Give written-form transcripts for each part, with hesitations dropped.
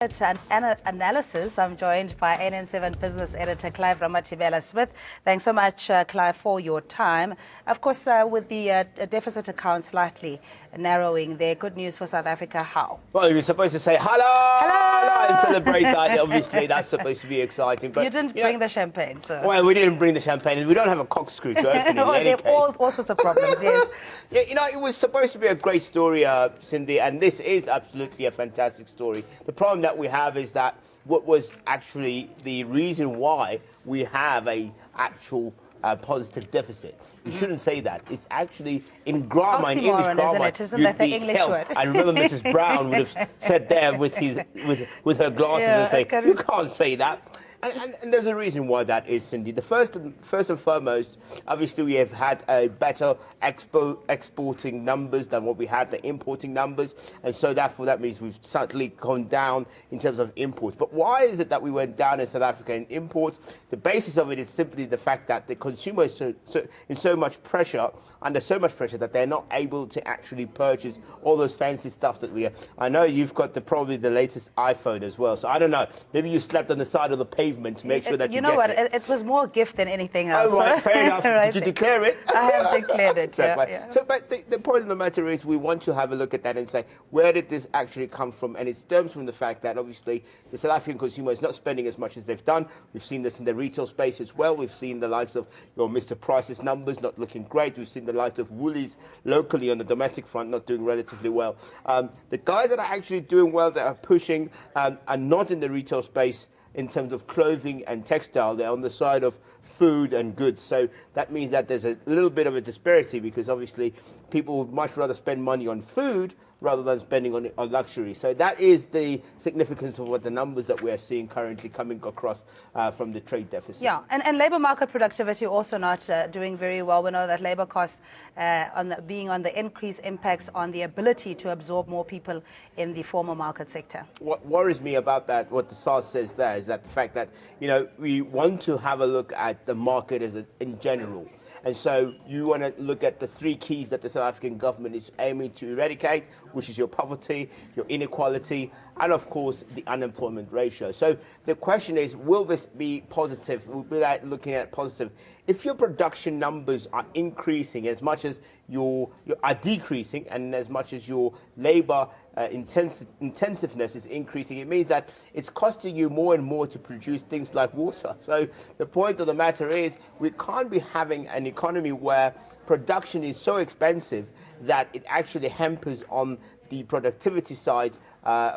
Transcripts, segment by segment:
Analysis. I'm joined by NN7 business editor Clive Ramathibela-Smith. Thanks so much, Clive, for your time. Of course, with the deficit account slightly narrowing there, good news for South Africa. How? Well, you're supposed to say hello, hello, and celebrate that. Obviously, that's supposed to be exciting. But you didn't bring the champagne, so. Well, we didn't bring the champagne, and we don't have a corkscrew to open it. Well, in any case. all sorts of problems. Yes. Yeah, you know, it was supposed to be a great story, Cindy, and this is absolutely a fantastic story. The problem that we have is that what was actually the reason why we have a actual positive deficit. You shouldn't say that. It's actually in grammar, in English grammar, isn't that the English word? I remember Mrs. Brown would have said there with her glasses and say, you can't say that. And there's a reason why that is, Cindy. The first and foremost, obviously we have had a better exporting numbers than what we had the importing numbers, and so therefore that means we've certainly gone down in terms of imports. But why is it that we went down in South Africa in imports? The basis of it is simply the fact that the consumer is under so much pressure that they're not able to actually purchase all those fancy stuff that we have. I know you've got probably the latest iPhone as well, so I don't know. Maybe you slept on the side of the pavement to make sure that you know what? It was more a gift than anything else. Oh, right, fair enough. Right. Did you declare it? I have declared it. Yeah. So, but the point of the matter is, we want to have a look at that and say, where did this actually come from? And it stems from the fact that obviously the South African consumer is not spending as much as they've done. We've seen this in the retail space as well. We've seen the likes of Mr. Price's numbers not looking great. We've seen the likes of Woolies locally on the domestic front not doing relatively well. The guys that are actually doing well, that are pushing, are not in the retail space in terms of clothing and textile. They're on the side of food and goods. So that means that there's a little bit of a disparity, because obviously people would much rather spend money on food rather than spending on luxury. So that is the significance of what the numbers that we're seeing currently coming across from the trade deficit. Yeah, and labour market productivity also not doing very well. We know that labour costs being on the increase impacts on the ability to absorb more people in the formal market sector. What worries me about that, what the SARS says there, is that the fact that, we want to have a look at the market in general. And so you want to look at the three keys that the South African government is aiming to eradicate, which is your poverty, your inequality, and of course the unemployment ratio. So the question is, will this be positive? We'll be looking at positive. If your production numbers are increasing as much as are decreasing, and as much as your labor intensiveness is increasing, it means that it's costing you more and more to produce things like water. So the point of the matter is, we can't be having an economy where production is so expensive that it actually hampers on the productivity side,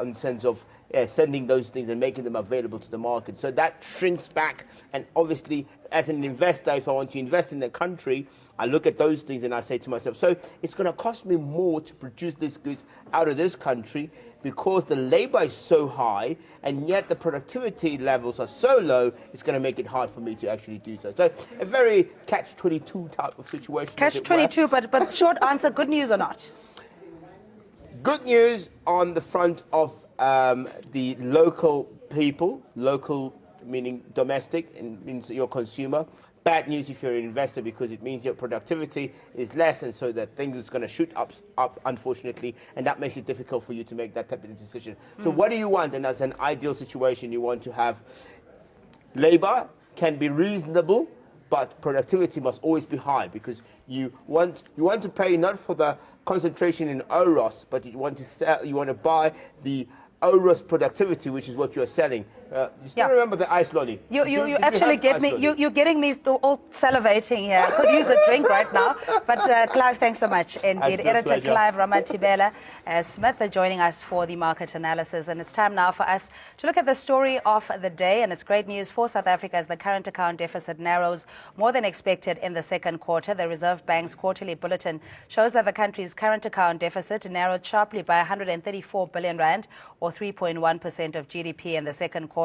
in the sense of sending those things and making them available to the market. So that shrinks back. And obviously, as an investor, if I want to invest in the country, I look at those things and I say to myself, so it's going to cost me more to produce these goods out of this country, because the labor is so high and yet the productivity levels are so low, it's going to make it hard for me to actually do so. So a very catch-22 type of situation. Catch-22, but short answer, good news or not? Good news on the front of the local people, local meaning domestic, and means your consumer. Bad news if you're an investor, because it means your productivity is less, and so that things is going to shoot up, unfortunately, and that makes it difficult for you to make that type of decision. So what do you want? And that's an ideal situation. You want to have labor can be reasonable, but productivity must always be high, because you want to pay not for the concentration in Oros, but you want to buy the Oros productivity, which is what you're selling. You still remember the ice lolly? You actually get me. You're getting me all salivating here. I could use a drink right now. But Clive, thanks so much indeed. Editor Clive Ramathibela-Smith joining us for the market analysis. And it's time now for us to look at the story of the day. And it's great news for South Africa as the current account deficit narrows more than expected in the second quarter. The Reserve Bank's quarterly bulletin shows that the country's current account deficit narrowed sharply by 134 billion rand, or 3.1% of GDP in the second quarter.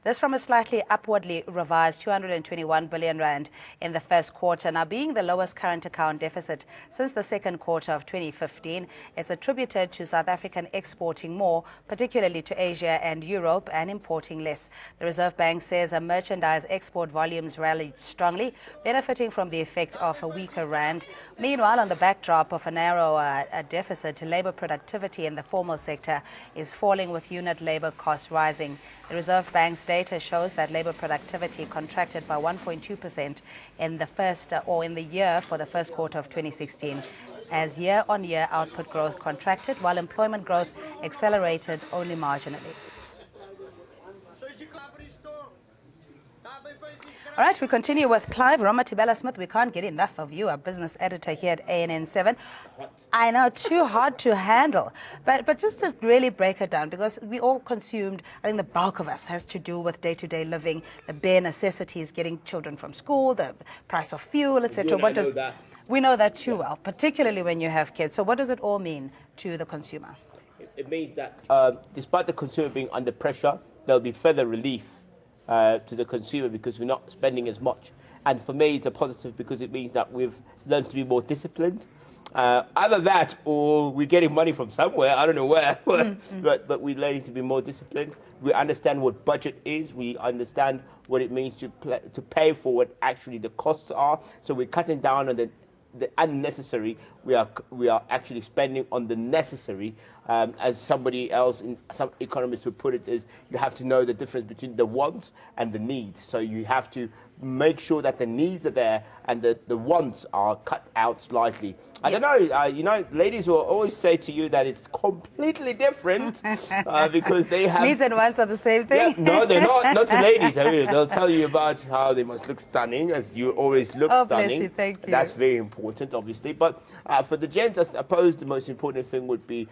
This from a slightly upwardly revised 221 billion rand in the first quarter. Now, being the lowest current account deficit since the second quarter of 2015, it's attributed to South African exporting more, particularly to Asia and Europe, and importing less. The Reserve Bank says merchandise export volumes rallied strongly, benefiting from the effect of a weaker rand. Meanwhile, on the backdrop of a narrow deficit, labour productivity in the formal sector is falling falling with unit labor costs rising. The Reserve Bank's data shows that labor productivity contracted by 1.2% in the year for the first quarter of 2016, as year-on-year output growth contracted while employment growth accelerated only marginally. All right, we continue with Clive Ramatibela-Smith. We can't get enough of you, our business editor here at ANN7. I know, too hard to handle. But just to really break it down, because we all consumed, I think the bulk of us has to do with day-to-day living, the bare necessities, getting children from school, the price of fuel, etc. We know that too well, particularly when you have kids. So what does it all mean to the consumer? It means that despite the consumer being under pressure, there'll be further relief to the consumer because we're not spending as much. And for me, it's a positive because it means that we've learned to be more disciplined. Either that or we're getting money from somewhere, I don't know where, but we're learning to be more disciplined. We understand what budget is. We understand what it means to pay for what actually the costs are. So we're cutting down on the unnecessary. We are actually spending on the necessary. As somebody else, some economists would put it, is you have to know the difference between the wants and the needs. So you have to make sure that the needs are there and the wants are cut out slightly. I don't know, you know, ladies will always say to you that it's completely different because they have... Needs and wants are the same thing? Yeah, no, they're not to ladies. I mean, they'll tell you about how they must look stunning, as you always look stunning. Bless you, thank you. That's very important, obviously. But for the gents, I suppose the most important thing would be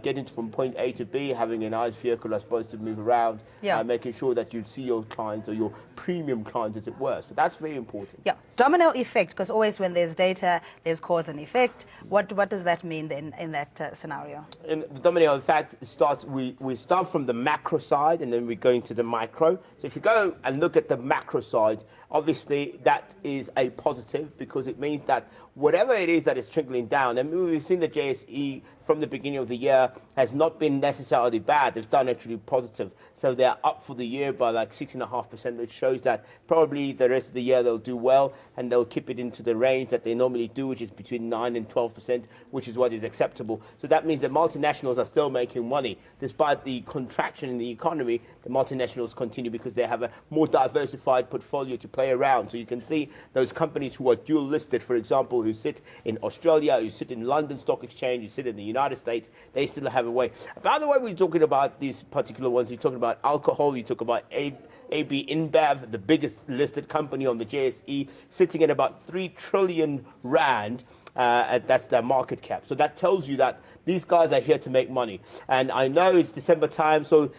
getting from point A to B, having a nice vehicle, I suppose, to move around, making sure that you see your clients or your premium clients, as it were. So that's very important. Yeah, domino effect, because always when there's data, there's cause and effect. What does that mean then in that scenario? In the domino effect starts, we start from the macro side and then we go into the micro. So if you go and look at the macro side, obviously that is a positive because it means that whatever it is that is trickling down, and we've seen the JSE from the beginning of the year has not been necessarily bad. They've done actually positive. So they're up for the year by like 6.5%, which shows that probably the rest of the year they'll do well and they'll keep it into the range that they normally do, which is between 9 and 12%, which is what is acceptable. So that means the multinationals are still making money. Despite the contraction in the economy, the multinationals continue because they have a more diversified portfolio to play around. So you can see those companies who are dual listed, for example, who sit in Australia, who sit in London Stock Exchange, who sit in the United States, they still have a way. By the way, we're talking about these particular ones. We're talking about alcohol, you talk about AB InBev, the biggest listed company on the JSE, sitting at about 3 trillion rand. That's their market cap. So that tells you that these guys are here to make money. And I know it's December time, so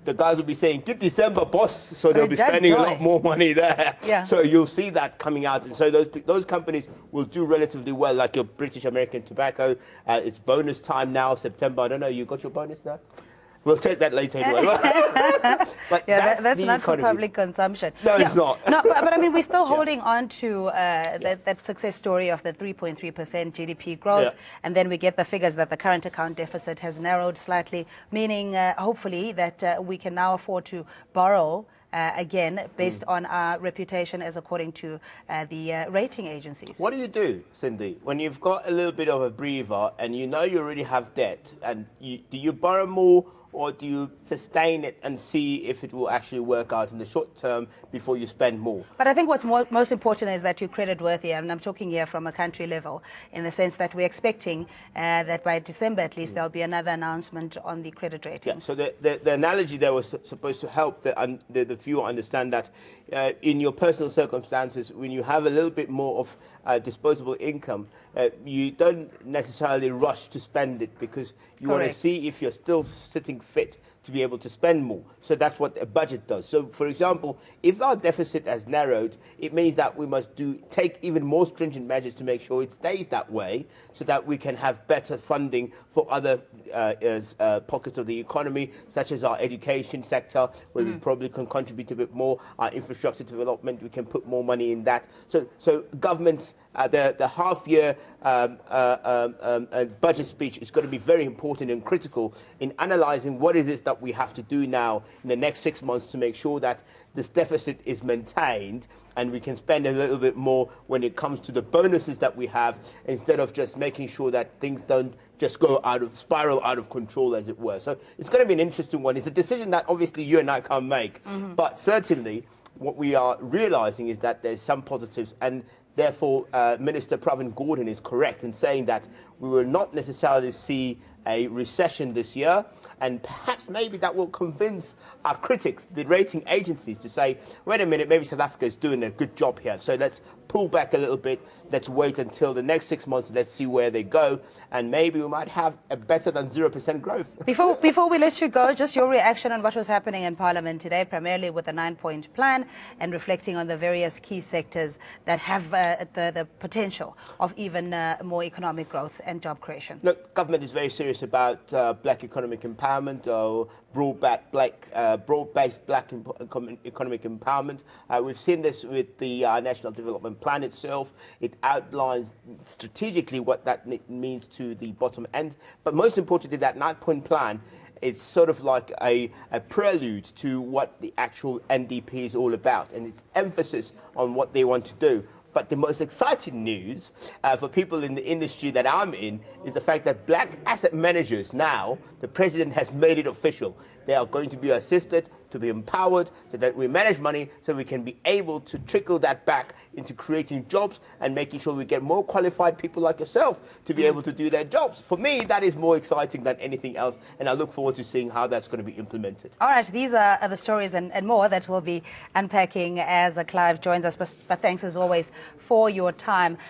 the guys will be saying, "Good December, boss." So they'll be spending a lot more money there. Yeah. So you'll see that coming out. And so those companies will do relatively well, like your British American Tobacco. It's bonus time now, September. I don't know, you got your bonus there? We'll take that later anyway. But yeah, that's not for public consumption. No, it's not. No, but I mean, we're still holding on to that success story of the 3.3% GDP growth, and then we get the figures that the current account deficit has narrowed slightly, meaning hopefully that we can now afford to borrow again, based on our reputation as according to the rating agencies. What do you do, Cindy, when you've got a little bit of a breather and you know you already have debt, and do you borrow more, or do you sustain it and see if it will actually work out in the short term before you spend more? But I think what's most important is that you're credit worthy, and I'm talking here from a country level, in the sense that we're expecting that by December at least there'll be another announcement on the credit rating. Yeah, so the analogy there was supposed to help the viewer understand that in your personal circumstances, when you have a little bit more of disposable income, you don't necessarily rush to spend it because you want to see if you're still sitting fit to be able to spend more. So that's what a budget does. So, for example, if our deficit has narrowed, it means that we must take even more stringent measures to make sure it stays that way, so that we can have better funding for other pockets of the economy, such as our education sector, where we probably can contribute a bit more. Our infrastructure development, we can put more money in that. So governments, the half-year budget speech is going to be very important and critical in analysing what is it that that we have to do now in the next 6 months to make sure that this deficit is maintained and we can spend a little bit more when it comes to the bonuses that we have, instead of just making sure that things don't just go spiral out of control, as it were. So it's going to be an interesting one. It's a decision that obviously you and I can't make, but certainly what we are realizing is that there's some positives, and therefore Minister Pravin Gordhan is correct in saying that we will not necessarily see a recession this year, and perhaps maybe that will convince our critics, the rating agencies, to say, wait a minute, maybe South Africa is doing a good job here, so let's pull back a little bit, let's wait until the next 6 months, let's see where they go, and maybe we might have a better than 0% growth. Before we let you go, just your reaction on what was happening in Parliament today, primarily with the 9-point plan and reflecting on the various key sectors that have the potential of even more economic growth and job creation. Look, government is very serious about black economic empowerment, or broad-based black economic empowerment. We've seen this with the National Development Plan itself. It outlines strategically what that means to the bottom end. But most importantly, that 9-point plan, it's sort of like a prelude to what the actual NDP is all about, and its emphasis on what they want to do. But the most exciting news for people in the industry that I'm in is the fact that black asset managers now, the president has made it official. They are going to be assisted, to be empowered, so that we manage money, so we can be able to trickle that back into creating jobs and making sure we get more qualified people like yourself to be able to do their jobs. For me, that is more exciting than anything else, and I look forward to seeing how that's going to be implemented. All right, these are the stories and more that we'll be unpacking as Clive joins us, but thanks as always for your time.